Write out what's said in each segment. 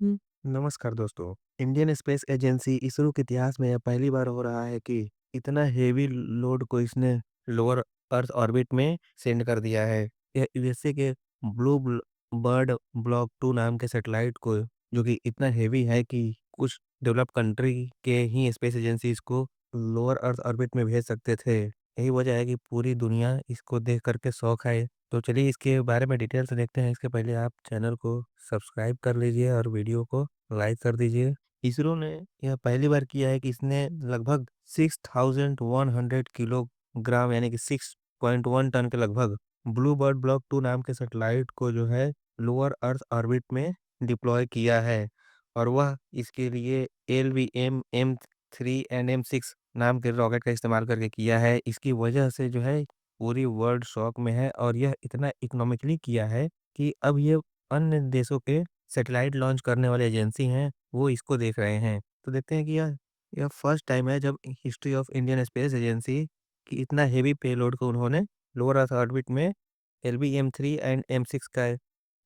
हुँ। नमस्कार दोस्तों। Indian space agency ISRO के इतिहास में यह पहली बार हो रहा है कि इतना हेवी लोड को इसने लोअर अर्थ ऑर्बिट में सेंड कर दिया है। यह यूएसए के ब्लू बर्ड ब्लॉक 2 नाम के सैटेलाइट को, जो कि इतना हेवी है कि कुछ डेवलप्ड कंट्री के ही स्पेस एजेंसी इसको लोअर अर्थ ऑर्बिट में भेज सकते थे। यही वजह है कि पूरी दुनिया इसको देख कर के शॉक है। तो चलिए इसके बारे में डिटेल से देखते हैं। इसके पहले आप चैनल को सब्सक्राइब कर लीजिए और वीडियो को लाइक कर दीजिए। इसरो ने यह पहली बार किया है कि इसने लगभग 6100 किलोग्राम यानी कि 6.1 टन के लगभग ब्लू बर्ड ब्लॉक 2 नाम के सैटेलाइट को जो है लोअर अर्थ ऑर्बिट में डिप्लॉय किया है। और वह इसके लिए एलवीएम M3 एंड M6 नाम के रॉकेट का इस्तेमाल करके किया है। इसकी वजह से जो है पूरी वर्ल्ड शॉक में है और यह इतना इकोनॉमिकली किया है कि अब ये अन्य देशों के सैटेलाइट लॉन्च करने वाले एजेंसी हैं, वो इसको देख रहे हैं। तो देखते हैं कि यह फर्स्ट टाइम है जब history of Indian space agency कि इतना हेवी पेलोड को उन्होंने लोअर अर्थ ऑर्बिट में एलवीएम-3 एंड एम-6 का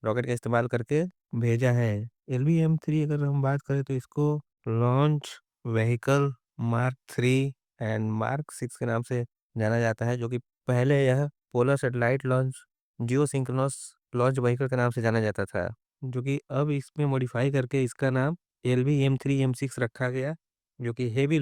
रॉकेट का इस्तेमाल करके भेजा है। एलवीएम-3 अगर हम बात करें तो इसको launch vehicle mark 3 and mark 6 के नाम से जाना जाता है, जो कि पहले यह polar satellite launch geosynchronous launch vehicle के नाम से जाना जाता था, जो कि अब इसमें मॉडिफाई करके इसका नाम एलवीएम-3 एम-6 रखा गया, जो कि हेवी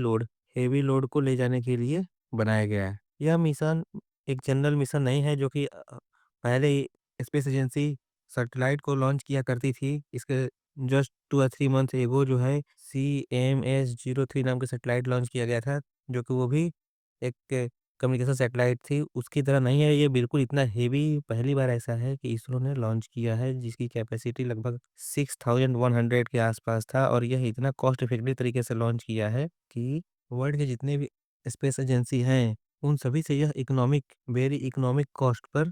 लोड को ले जाने के लिए बनाया गया है। यह मिशन एक जनरल मिशन नहीं है, जो कि पहले ही स्पेस एजेंसी सैटेलाइट को लॉन्च किया करती थी। इसके जस्ट 2 और 3 मंथ एगो जो है CMS-03 नाम का सैटेलाइट लॉन्च किया गया था, जो कि वो भी एक कम्युनिकेशन सैटेलाइट थी। उसकी तरह नहीं है ये, बिल्कुल इतना हेवी पहली बार ऐसा है कि इसरो ने लॉन्च किया है, जिसकी कैपेसिटी लगभग 6100 के आसपास था और यह इतना कॉस्ट इफेक्टिव तरीके से लॉन्च किया है कि वर्ल्ड के जितने भी स्पेस एजेंसी हैं, उन सभी से यह वेरी इकोनॉमिक कॉस्ट पर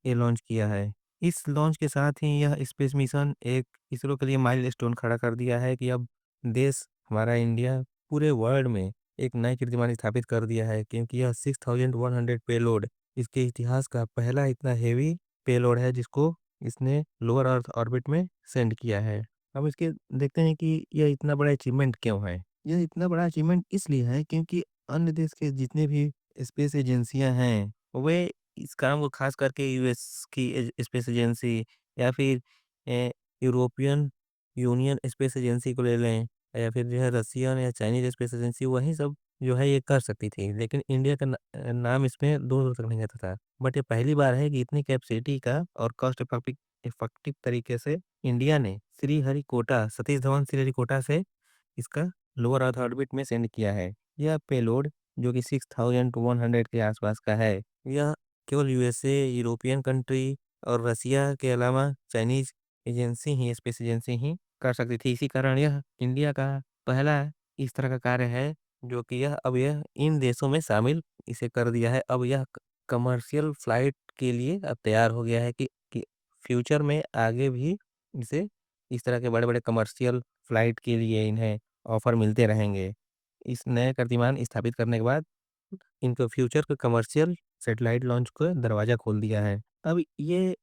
ये लॉन्च किया है। इस लॉन्च के साथ ही यह स्पेस मिशन एक इसरो के लिए माइलस्टोन खड़ा कर दिया है कि अब देश हमारा इंडिया पूरे वर्ल्ड में एक नए कीर्तिमान स्थापित कर दिया है, क्योंकि यह 6100 पेलोड इसके इतिहास का पहला इतना हेवी पेलोड है जिसको इसने लोअर अर्थ ऑर्बिट में सेंड किया है। अब इसके देखते हैं कि यह इतना बड़ा अचीवमेंट क्यों है? यह इतना बड़ा अचीवमेंट इसलिए है क्योंकि अन्य देश के जितने भी स्पेस एजेंसियां हैं, वे इस काम को खास करके यूएस की स्पेस एजेंसी या फिर ए, यूरोपियन यूनियन स्पेस एजेंसी को ले लें या फिर जो है रशियन या चाइनीज स्पेस एजेंसी, वही सब जो है ये कर सकती थी। लेकिन इंडिया का नाम इसमें दूर दूर तक नहीं आता था। बट ये पहली बार है कि इतनी कैपेसिटी का और कॉस्ट इफेक्टिव तरीके से इंडिया ने श्रीहरिकोटा सतीश धवन श्रीहरिकोटा से इसका लोअर अर्थ ऑर्बिट में सेंड किया है। यह पेलोड जो कि 6100 के आसपास का है, यह केवल यूएसए, यूरोपियन कंट्री और रसिया के अलावा चाइनीज़ स्पेस एजेंसी ही कर सकती थी। इसी कारण यह इंडिया का पहला इस तरह का कार्य है, जो कि यह इन देशों में शामिल इसे कर दिया है। अब यह कमर्शियल फ्लाइट के लिए अब तैयार हो गया है कि फ्यूचर में आगे भी इसे इस तरह के बड़े-बड़े कमर्शियल फ्लाइट के लिए इन्हें ऑफ़र मिलते रहेंगे। इस नए कीर्तिमान स्थापित करने के बाद इनके फ्यूचर के कमर्शियल सैटेलाइट लॉन्च को दरवाज़ा खोल दिया है। अब ये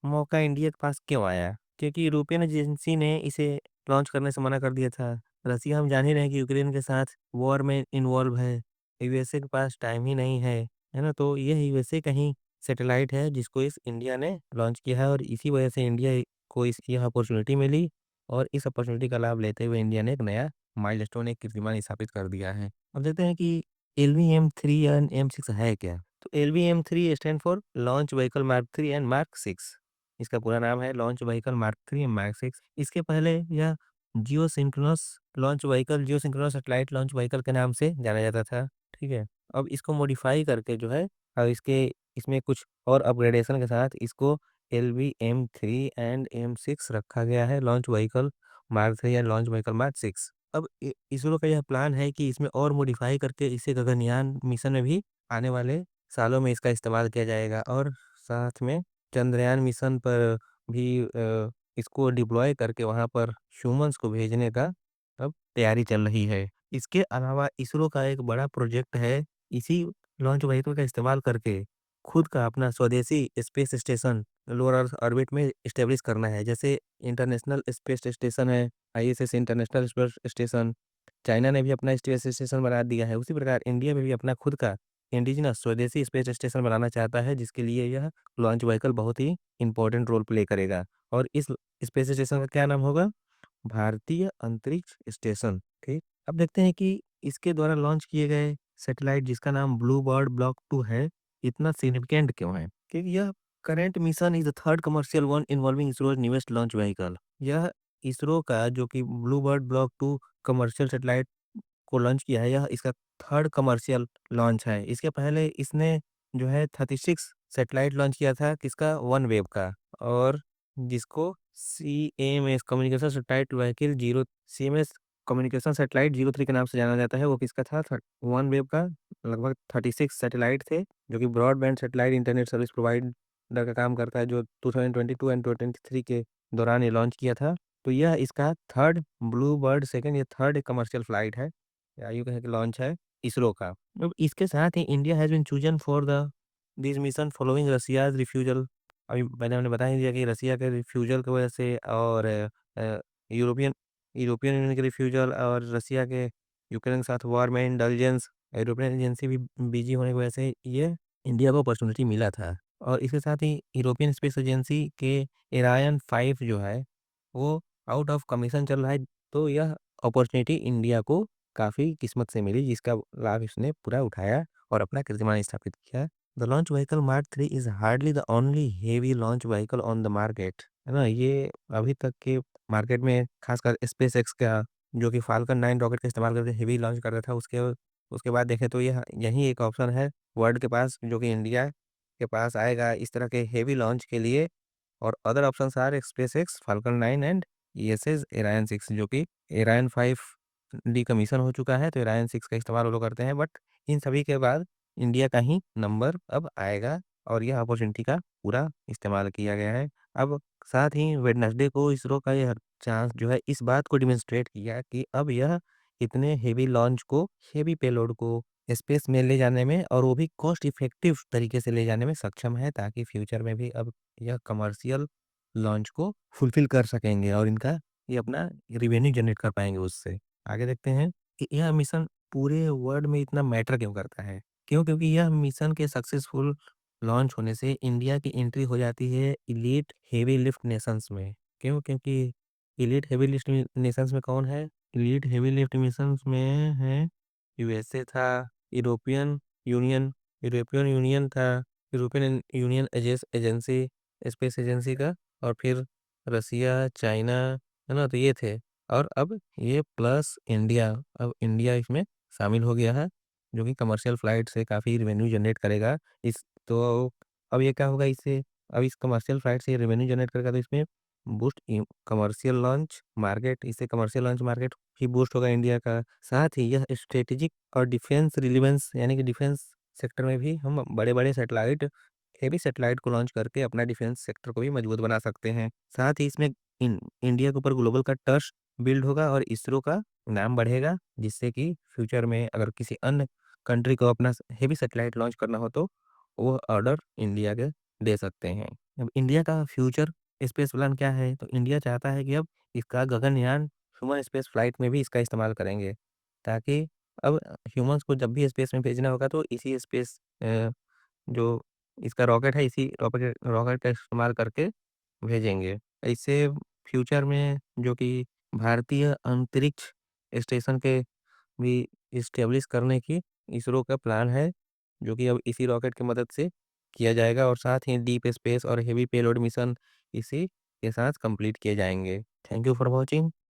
मौका इंडिया के पास क्यों आया? क्योंकि यूरोपियन एजेंसी ने इसे लॉन्च करने से मना कर दिया था। रसिया हम जान ही रहे हैं कि यूक्रेन के साथ वॉर में इन्वॉल्व है। यूएसए के पास टाइम ही नहीं है ना? तो यह यूएसए का ही सैटेलाइट है जिसको इस इंडिया ने लॉन्च किया है और इसी वजह से इंडिया को इस यह अपॉर्च्युनिटी मिली और इस अपॉर्च्युनिटी का लाभ लेते हुए इंडिया ने एक नया माइलस्टोन एक कीर्तिमान स्थापित कर दिया है। अब देखते हैं कि एलवीएम-3 एंड एम-6 है क्या? तो LVM three stand for launch vehicle mark 3 and mark 6। इसका पूरा नाम है launch vehicle mark 3 and mark 6। इसके पहले यह geosynchronous satellite launch vehicle के नाम से जाना जाता था, ठीक है? अब इसको मॉडिफाई करके जो है इसके इसमें कुछ और अपग्रेडेशन के साथ इसको एलवीएम-3 एंड एम-6 रखा गया है, लॉन्च व्हीकल मार्क 3 या लॉन्च व्हीकल मार्क 6। अब इसरो का यह प्लान है कि इसमें और मॉडिफाई करके इसे गगनयान मिशन में भी आने वाले सालों में इसका इस्तेमाल किया जाएगा और साथ में चंद्रयान मिशन पर भी इसको डिप्लॉय करके वहाँ पर ह्यूमन्स को भेजने का अब तैयारी चल रही है। इसके अलावा इसरो का एक बड़ा प्रोजेक्ट है, इसी लॉन्च व्हीकल का इस्तेमाल करके खुद का अपना स्वदेशी space station lower earth orbit में एस्टेब्लिश करना है। जैसे इंटरनेशनल स्पेस स्टेशन है, ISS international space station, China ने भी अपना स्पेस स्टेशन बना दिया है। उसी प्रकार इंडिया में भी अपना खुद का इंडिजिनस स्वदेशी स्पेस स्टेशन बनाना चाहता है, जिसके लिए यह लॉन्च व्हीकल बहुत ही इंपॉर्टेंट रोल प्ले करेगा। और इस स्पेस स्टेशन का क्या नाम होगा? भारतीय अंतरिक्ष स्टेशन। ठीक, अब देखते हैं कि इसके द्वारा लॉन्च किए गए सैटेलाइट जिसका नाम ब्लू बर्ड ब्लॉक 2 है, इतना सिग्निफिकेंट क्यों है? क्योंकि यह current mission is the third commercial one involving ISRO's newest launch vehicle. यह इसरो का जो कि blue bird block 2 commercial satellite को लॉन्च किया है, यह इसका थर्ड कमर्शियल लॉन्च है। इसके पहले इसने जो है 36 सैटेलाइट लॉन्च किया था, किसका? OneWeb का। और जिसको CMS communication satellite vehicle 0 CMS communication satellite 03 के नाम से जाना जाता है, वो किसका था? OneWeb का। लगभग 36 सैटेलाइट थे, जो कि broadband satellite internet service provider का काम करता है, जो 2022 एंड 23 के दौरान ये लॉन्च किया था। तो यह इसका थर्ड ब्लू बर्ड सेकंड, ये थर्ड कमर्शियल फ्लाइट है, या यूँ कहें कि लॉन्च है इसरो का। अब इसके साथ ही India has been chosen for the this mission following Russia's refusal. अभी मैंने हमने बता ही दिया कि रसिया के रिफ्यूज़ल की वजह से, और यूरोपियन यूरोपियन यूनियन के रिफ्यूज़ल, और रसिया के यूक्रेन के साथ वॉर में इंडल्जेंस, यूरोपियन एजेंसी भी बिज़ी होने की वजह से ये इंडिया को अपॉर्च्युनिटी मिला था। और इसके साथ ही यूरोपियन स्पेस एजेंसी के एरायन 5 जो है, वो आउट ऑफ कमीशन चल रहा है। तो यह अपॉर्च्युनिटी इंडिया को काफ़ी किस्मत से मिली, जिसका लाभ इसने पूरा उठाया और अपना कीर्तिमान स्थापित किया। The launch vehicle mark 3 is hardly the only heavy launch vehicle on the market, है ना? ये अभी तक के मार्केट में खासकर स्पेसएक्स का, जो कि फाल्कन 9 रॉकेट का इस्तेमाल करके हेवी लॉन्च कर रहा था, उसके उसके बाद देखें तो यह यही एक ऑप्शन है वर्ल्ड के पास, जो कि इंडिया के पास आएगा इस तरह के हेवी लॉन्च के लिए। और other options are SpaceX, Falcon 9 and ESA's Ariane 6, जो कि एरायन 5 डीकमीशन हो चुका है, तो एरायन 6 का इस्तेमाल वो लोग करते हैं। बट इन सभी के बाद इंडिया का ही नंबर अब आएगा, और यह अपॉर्चुनिटी का पूरा इस्तेमाल किया गया है। अब साथ ही वेडनेसडे को इसरो का यह चांस जो है, इस बात को डिमॉन्स्ट्रेट किया कि अब यह इतने हेवी लॉन्च को, हेवी पेलोड को स्पेस में ले जाने में, और वो भी कॉस्ट इफेक्टिव तरीके से ले जाने में सक्षम है, ताकि फ्यूचर में भी अब यह कमर्शियल लॉन्च को फुलफ़िल कर सकेंगे, और इनका ये अपना रेवेन्यू जनरेट कर पाएँगे उससे। आगे देखते हैं कि यह मिशन पूरे वर्ल्ड में इतना मैटर क्यों करता है? क्यों? क्योंकि यह मिशन के सक्सेसफुल लॉन्च होने से इंडिया की एंट्री हो जाती है एलीट हेवी लिफ्ट नेशंस में। क्यों? क्योंकि एलीट हेवी लिफ्ट नेशंस में कौन है? एलीट हेवी लिफ्ट मिशंस में है यूएसए था, यूरोपियन यूनियन यूरोपियन यूनियन था, European union agency, space agency का, और फिर रसिया, चाइना, है ना? तो ये थे। और अब ये प्लस इंडिया, अब इंडिया इसमें शामिल हो गया है, जो कि कमर्शियल फ्लाइट से काफ़ी रेवेन्यू जनरेट करेगा। इस तो अब ये क्या होगा इससे? अब इस कमर्शियल फ्लाइट से रेवेन्यू जनरेट करेगा, तो इसमें बूस्ट कमर्शियल लॉन्च मार्केट, इससे कमर्शियल लॉन्च मार्केट ही बूस्ट होगा इंडिया का। साथ ही यह स्ट्रेटेजिक और डिफेंस रिलेवेंस, यानी कि डिफेंस सेक्टर में भी हम बड़े-बड़े सैटेलाइट, हेवी सैटेलाइट को लॉन्च करके अपना डिफेंस सेक्टर को भी मजबूत बना सकते हैं। साथ ही इसमें इंडिया के ऊपर ग्लोबल का ट्रस्ट बिल्ड होगा, और इसरो का नाम बढ़ेगा, जिससे कि फ्यूचर में अगर किसी अन्य कंट्री को अपना हेवी सैटेलाइट लॉन्च करना हो, तो वो ऑर्डर इंडिया के दे सकते हैं। अब इंडिया का फ्यूचर स्पेस प्लान क्या है? तो इंडिया चाहता है कि अब इसका गगनयान, ह्यूमन स्पेस फ्लाइट में भी इसका इस्तेमाल करेंगे, ताकि अब ह्यूमन्स को जब भी स्पेस में भेजना होगा, तो इसी स्पेस जो इसका रॉकेट है, इसी रॉकेट रॉकेट का इस्तेमाल करके भेजेंगे। इससे फ्यूचर में जो कि भारतीय अंतरिक्ष स्टेशन के भी इस्टेब्लिश करने की इसरो का प्लान है, जो कि अब इसी रॉकेट की मदद से किया जाएगा, और साथ ही डीप स्पेस और हेवी पेलोड मिशन इसी के साथ कंप्लीट किए जाएँगे। Thank you for watching.